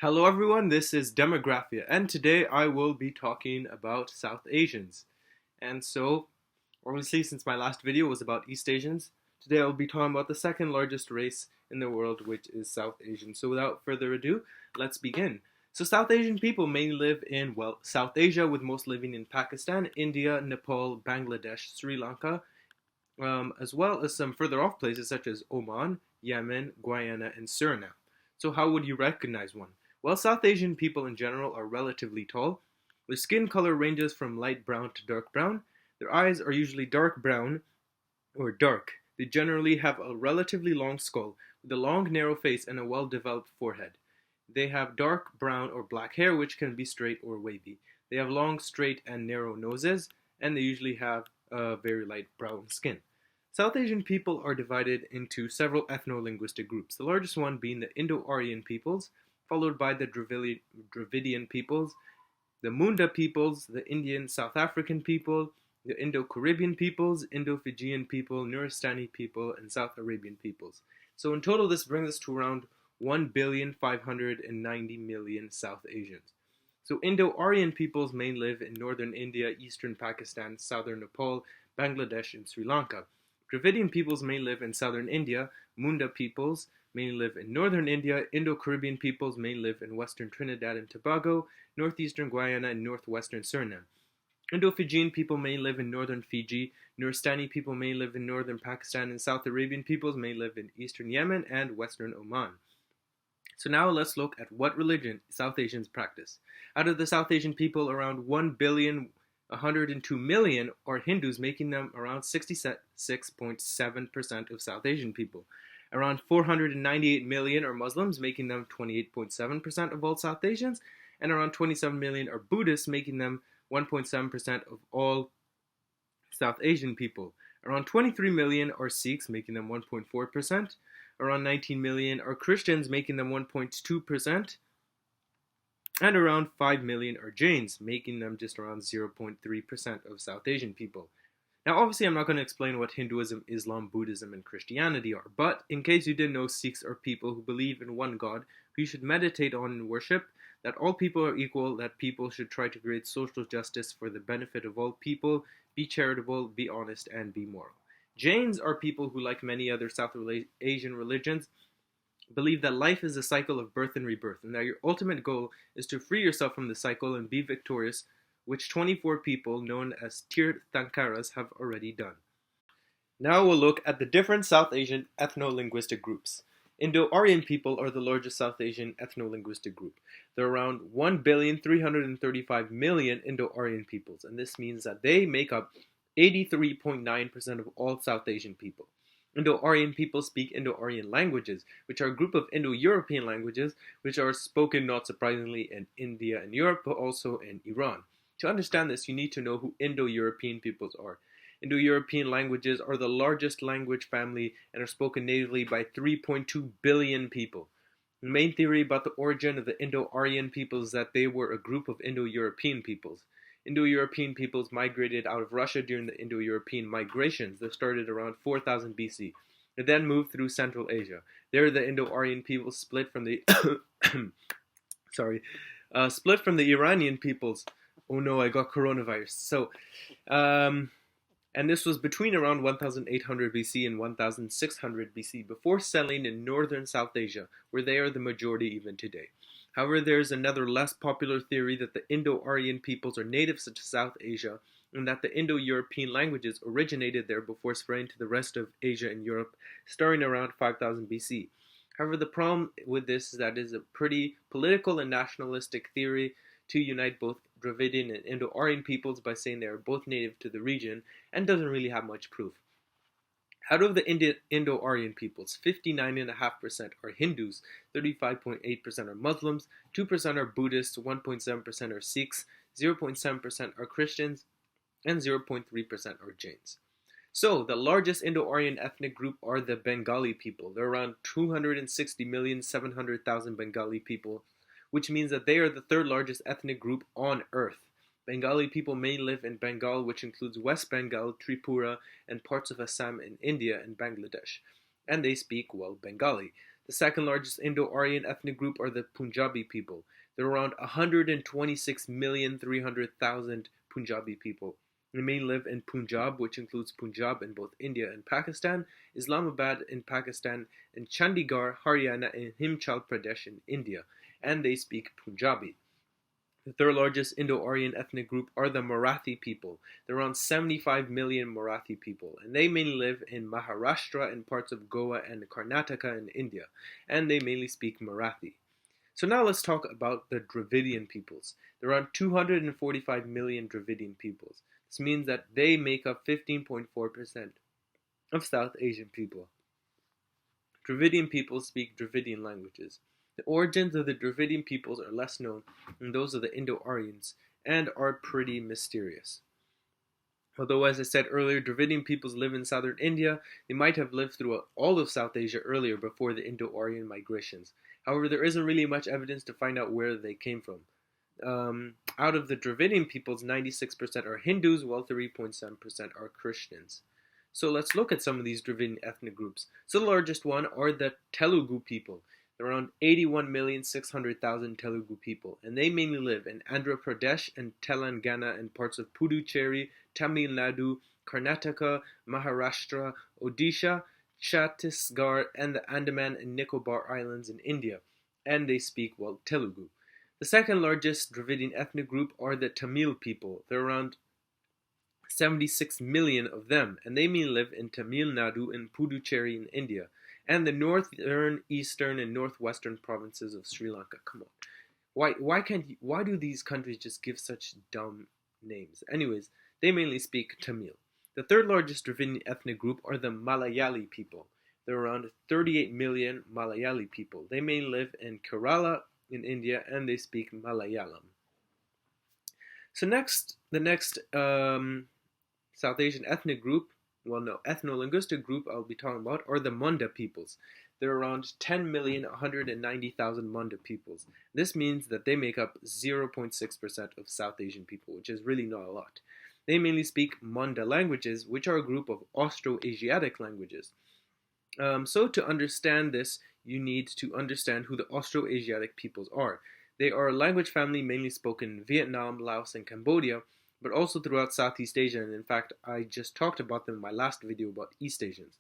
Hello everyone, this is Demographia, and today I will be talking about South Asians. And so, obviously, since my last video was about East Asians, today I'll be talking about the second largest race in the world, which is South Asian. So without further ado, let's begin. So South Asian people mainly live in, South Asia, with most living in Pakistan, India, Nepal, Bangladesh, Sri Lanka, as well as some further off places such as Oman, Yemen, Guyana, and Suriname. So how would you recognize one? Well, South Asian people in general are relatively tall. Their skin color ranges from light brown to dark brown. Their eyes are usually dark brown or dark. They generally have a relatively long skull with a long, narrow face and a well-developed forehead. They have dark brown or black hair, which can be straight or wavy. They have long, straight, and narrow noses, and they usually have a very light brown skin. South Asian people are divided into several ethno-linguistic groups, the largest one being the Indo-Aryan peoples, followed by the Dravidian peoples, the Munda peoples, the Indian South African people, the Indo-Caribbean peoples, Indo-Fijian people, Nuristani people, and South Arabian peoples. So in total, this brings us to around 1,590,000,000 South Asians. So Indo-Aryan peoples mainly live in northern India, eastern Pakistan, southern Nepal, Bangladesh, and Sri Lanka. Dravidian peoples mainly live in southern India. Munda peoples mainly live in northern India. Indo-Caribbean peoples mainly live in western Trinidad and Tobago, northeastern Guyana, and northwestern Suriname. Indo-Fijian people mainly live in northern Fiji. Nuristani people mainly live in northern Pakistan, and South Arabian peoples mainly live in eastern Yemen and western Oman. So now let's look at what religion South Asians practice. Out of the South Asian people, around 1,102,000,000 are Hindus, making them around 66.7% of South Asian people. Around 498 million are Muslims, making them 28.7% of all South Asians, and around 27 million are Buddhists, making them 1.7% of all South Asian people. Around 23 million are Sikhs, making them 1.4%. Around 19 million are Christians, making them 1.2%. And around 5 million are Jains, making them just around 0.3% of South Asian people. Now, obviously, I'm not going to explain what Hinduism, Islam, Buddhism, and Christianity are, but in case you didn't know, Sikhs are people who believe in one God, who you should meditate on and worship, that all people are equal, that people should try to create social justice for the benefit of all people, be charitable, be honest, and be moral. Jains are people who, like many other South Asian religions, believe that life is a cycle of birth and rebirth, and that your ultimate goal is to free yourself from the cycle and be victorious, which 24 people, known as Tirthankaras, have already done. Now we'll look at the different South Asian ethno-linguistic groups. Indo-Aryan people are the largest South Asian ethno-linguistic group. There are around 1,335,000,000 Indo-Aryan peoples, and this means that they make up 83.9% of all South Asian people. Indo-Aryan people speak Indo-Aryan languages, which are a group of Indo-European languages, which are spoken, not surprisingly, in India and Europe, but also in Iran. To understand this, you need to know who Indo-European peoples are. Indo-European languages are the largest language family and are spoken natively by 3.2 billion people. The main theory about the origin of the Indo-Aryan peoples is that they were a group of Indo-European peoples. Indo-European peoples migrated out of Russia during the Indo-European migrations that started around 4000 BC. They then moved through Central Asia. There, the Indo-Aryan peoples split from the split from the Iranian peoples. Oh no, I got coronavirus. And this was between around 1800 BC and 1600 BC, before settling in northern South Asia, where they are the majority even today. However, there is another less popular theory that the Indo-Aryan peoples are natives to South Asia, and that the Indo-European languages originated there before spreading to the rest of Asia and Europe, starting around 5000 BC. However, the problem with this is that it is a pretty political and nationalistic theory to unite both Dravidian and Indo-Aryan peoples by saying they are both native to the region, and doesn't really have much proof. Out of the Indo-Aryan peoples, 59.5% are Hindus, 35.8% are Muslims, 2% are Buddhists, 1.7% are Sikhs, 0.7% are Christians, and 0.3% are Jains. So, the largest Indo-Aryan ethnic group are the Bengali people. There are around 260,700,000 Bengali people, which means that they are the third largest ethnic group on Earth. Bengali people mainly live in Bengal, which includes West Bengal, Tripura, and parts of Assam in India and Bangladesh, and they speak well Bengali. The second largest Indo-Aryan ethnic group are the Punjabi people. There are around 126,300,000 Punjabi people. They mainly live in Punjab, which includes Punjab in both India and Pakistan, Islamabad in Pakistan, and Chandigarh, Haryana, and Himachal Pradesh in India, and they speak Punjabi. The third largest Indo-Aryan ethnic group are the Marathi people. There are around 75 million Marathi people, and they mainly live in Maharashtra and parts of Goa and Karnataka in India, and they mainly speak Marathi. So now let's talk about the Dravidian peoples. There are around 245 million Dravidian peoples. This means that they make up 15.4% of South Asian people. Dravidian peoples speak Dravidian languages. The origins of the Dravidian peoples are less known than those of the Indo-Aryans and are pretty mysterious. Although, as I said earlier, Dravidian peoples live in southern India, they might have lived throughout all of South Asia earlier before the Indo-Aryan migrations. However, there isn't really much evidence to find out where they came from. Out of the Dravidian peoples, 96% are Hindus, while 3.7% are Christians. So let's look at some of these Dravidian ethnic groups. So the largest one are the Telugu people. There are around 81,600,000 Telugu people, and they mainly live in Andhra Pradesh and Telangana and parts of Puducherry, Tamil Nadu, Karnataka, Maharashtra, Odisha, Chhattisgarh, and the Andaman and Nicobar Islands in India, and they speak Telugu. The second largest Dravidian ethnic group are the Tamil people. There are around 76 million of them, and they mainly live in Tamil Nadu and Puducherry in India, and the northern, eastern, and northwestern provinces of Sri Lanka. Come on, why do these countries just give such dumb names? Anyways, they mainly speak Tamil. The third largest Dravidian ethnic group are the Malayali people. There are around 38 million Malayali people. They mainly live in Kerala in India, and they speak Malayalam. So the next South Asian ethnic group, ethno-linguistic group I'll be talking about are the Munda peoples. There are around 10,190,000 Munda peoples. This means that they make up 0.6% of South Asian people, which is really not a lot. They mainly speak Munda languages, which are a group of Austroasiatic languages. So to understand this, you need to understand who the Austroasiatic peoples are. They are a language family mainly spoken in Vietnam, Laos, and Cambodia, but also throughout Southeast Asia, and in fact, I just talked about them in my last video about East Asians.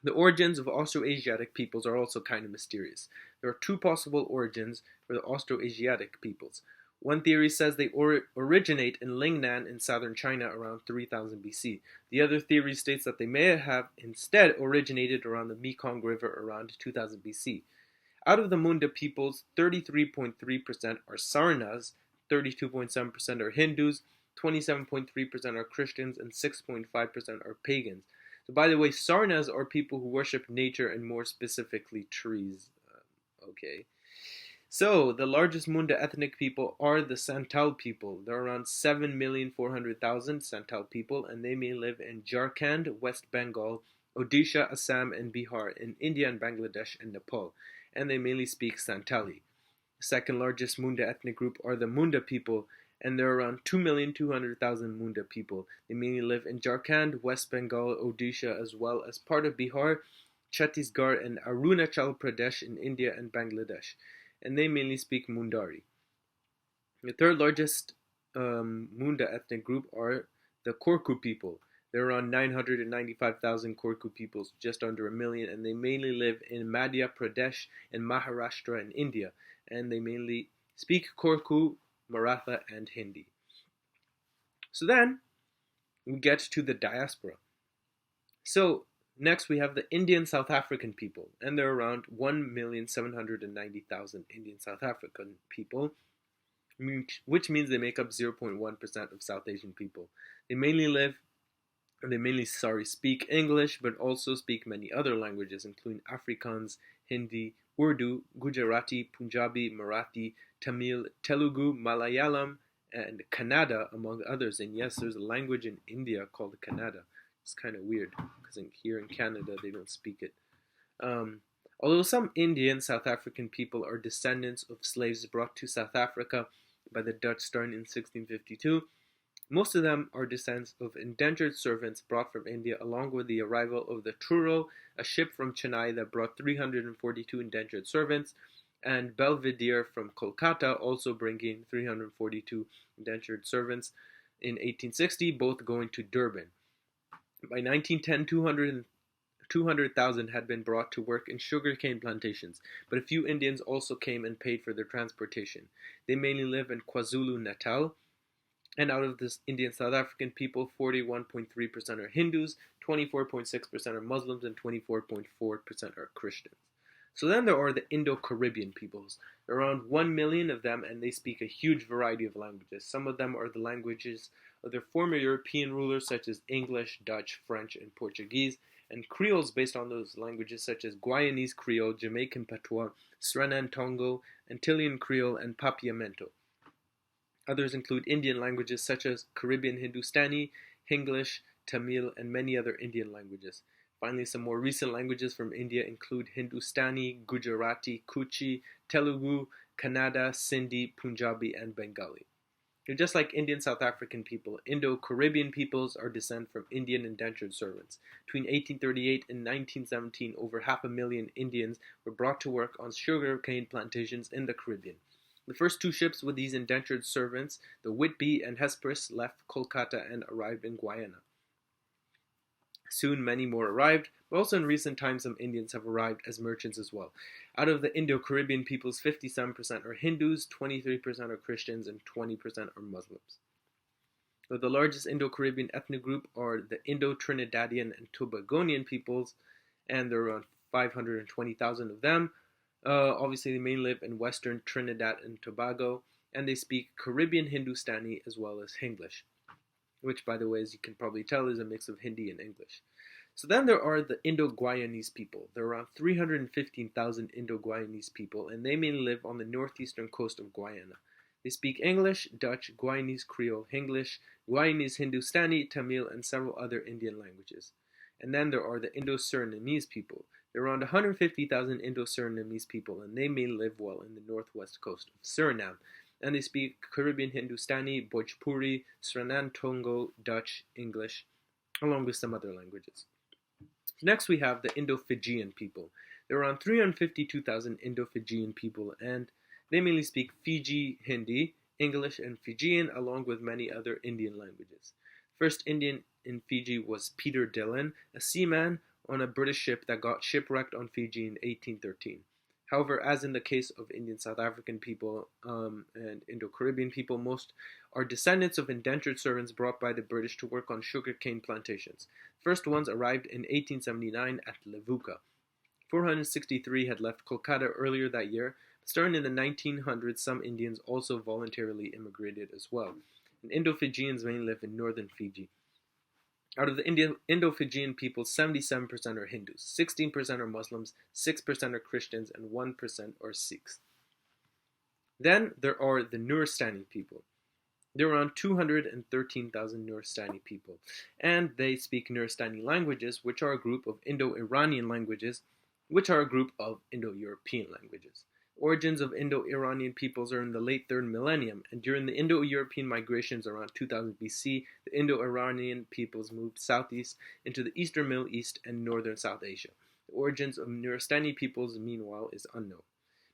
The origins of Austroasiatic peoples are also kind of mysterious. There are two possible origins for the Austroasiatic peoples. One theory says they originate in Lingnan in southern China around 3000 BC. The other theory states that they may have instead originated around the Mekong River around 2000 BC. Out of the Munda peoples, 33.3% are Sarnas, 32.7% are Hindus, 27.3% are Christians, and 6.5% are pagans. So by the way, Sarnas are people who worship nature and more specifically trees. Okay. So, the largest Munda ethnic people are the Santal people. There are around 7,400,000 Santal people, and they may live in Jharkhand, West Bengal, Odisha, Assam, and Bihar, in India and Bangladesh and Nepal, and they mainly speak Santali. The second largest Munda ethnic group are the Munda people, and there are around 2,200,000 Munda people. They mainly live in Jharkhand, West Bengal, Odisha, as well as part of Bihar, Chhattisgarh, and Arunachal Pradesh in India and Bangladesh, and they mainly speak Mundari. The third largest Munda ethnic group are the Korku people. There are around 995,000 Korku peoples, just under a million, and they mainly live in Madhya Pradesh and Maharashtra in India, and they mainly speak Korku, Maratha, and Hindi. So then, we get to the diaspora. So, next we have the Indian South African people, and there are around 1,790,000 Indian South African people, which means they make up 0.1% of South Asian people. They mainly speak English, but also speak many other languages, including Afrikaans, Hindi, Urdu, Gujarati, Punjabi, Marathi, Tamil, Telugu, Malayalam, and Kannada, among others. And yes, there's a language in India called Kannada. It's kind of weird, because here in Canada, they don't speak it. Although some Indian South African people are descendants of slaves brought to South Africa by the Dutch starting in 1652, Most of them are descendants of indentured servants brought from India along with the arrival of the Truro, a ship from Chennai that brought 342 indentured servants, and Belvedere from Kolkata also bringing 342 indentured servants in 1860, both going to Durban. By 1910, 200,000 had been brought to work in sugarcane plantations, but a few Indians also came and paid for their transportation. They mainly live in KwaZulu-Natal, and out of this Indian South African people, 41.3% are Hindus, 24.6% are Muslims, and 24.4% are Christians. So then there are the Indo-Caribbean peoples. There are around 1 million of them, and they speak a huge variety of languages. Some of them are the languages of their former European rulers, such as English, Dutch, French, and Portuguese, and Creoles based on those languages, such as Guyanese Creole, Jamaican Patois, Sranan Tongo, Antillean Creole, and Papiamento. Others include Indian languages such as Caribbean Hindustani, Hinglish, Tamil, and many other Indian languages. Finally, some more recent languages from India include Hindustani, Gujarati, Kuchi, Telugu, Kannada, Sindhi, Punjabi, and Bengali. Just like Indian South African people, Indo-Caribbean peoples are descent from Indian indentured servants. Between 1838 and 1917, over 500,000 Indians were brought to work on sugarcane plantations in the Caribbean. The first two ships with these indentured servants, the Whitby and Hesperus, left Kolkata and arrived in Guyana. Soon many more arrived, but also in recent times some Indians have arrived as merchants as well. Out of the Indo-Caribbean peoples, 57% are Hindus, 23% are Christians, and 20% are Muslims. So the largest Indo-Caribbean ethnic group are the Indo-Trinidadian and Tobagonian peoples, and there are around 520,000 of them. Obviously, they mainly live in western Trinidad and Tobago, and they speak Caribbean Hindustani as well as Hinglish, which, by the way, as you can probably tell, is a mix of Hindi and English. So then there are the Indo-Guyanese people. There are around 315,000 Indo-Guyanese people, and they mainly live on the northeastern coast of Guyana. They speak English, Dutch, Guyanese Creole, Hinglish, Guyanese Hindustani, Tamil, and several other Indian languages. And then there are the Indo-Surinamese people. There are around 150,000 Indo-Surinamese people, and they mainly live well in the northwest coast of Suriname. And they speak Caribbean Hindustani, Bhojpuri, Sranan Tongo, Dutch, English, along with some other languages. Next we have the Indo-Fijian people. There are around 352,000 Indo-Fijian people, and they mainly speak Fiji Hindi, English, and Fijian, along with many other Indian languages. First Indian in Fiji was Peter Dillon, a seaman on a British ship that got shipwrecked on Fiji in 1813. However, as in the case of Indian South African people and Indo-Caribbean people, most are descendants of indentured servants brought by the British to work on sugarcane plantations. First ones arrived in 1879 at Levuka. 463 had left Kolkata earlier that year. Starting in the 1900s, some Indians also voluntarily immigrated as well. And Indo-Fijians mainly live in northern Fiji. Out of the Indo-Fijian people, 77% are Hindus, 16% are Muslims, 6% are Christians, and 1% are Sikhs. Then there are the Nuristani people. There are around 213,000 Nuristani people, and they speak Nuristani languages, which are a group of Indo-Iranian languages, which are a group of Indo-European languages. Origins of Indo-Iranian peoples are in the late 3rd millennium, and during the Indo-European migrations around 2000 BC, the Indo-Iranian peoples moved southeast into the eastern Middle East and northern South Asia. The origins of Nuristani peoples, meanwhile, is unknown.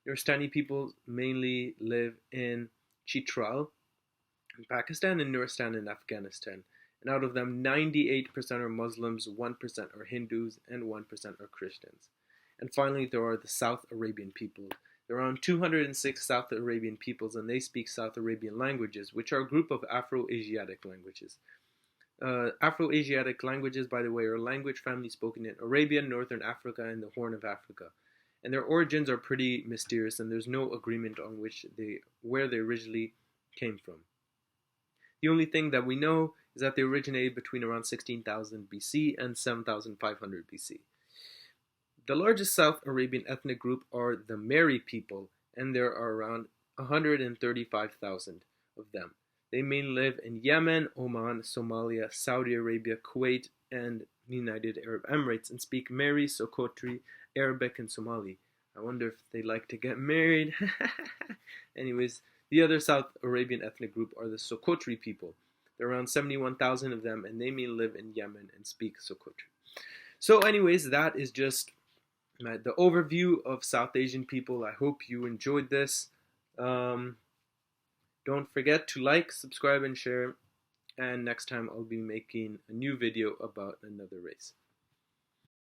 Nuristani peoples mainly live in Chitral, in Pakistan, and Nuristan in Afghanistan. And out of them, 98% are Muslims, 1% are Hindus, and 1% are Christians. And finally, there are the South Arabian people. There are around 206 South Arabian peoples, and they speak South Arabian languages, which are a group of Afro-Asiatic languages. Afro-Asiatic languages, by the way, are a language family spoken in Arabia, Northern Africa, and the Horn of Africa. And their origins are pretty mysterious, and there's no agreement on where they originally came from. The only thing that we know is that they originated between around 16,000 BC and 7,500 BC. The largest South Arabian ethnic group are the Meri people, and there are around 135,000 of them. They mainly live in Yemen, Oman, Somalia, Saudi Arabia, Kuwait, and the United Arab Emirates, and speak Meri, Sokotri, Arabic, and Somali. I wonder if they like to get married. Anyways, the other South Arabian ethnic group are the Sokotri people. There are around 71,000 of them, and they may live in Yemen and speak Sokotra. So anyways, that is just the overview of South Asian people. I hope you enjoyed this. Don't forget to like, subscribe, and share. And next time I'll be making a new video about another race.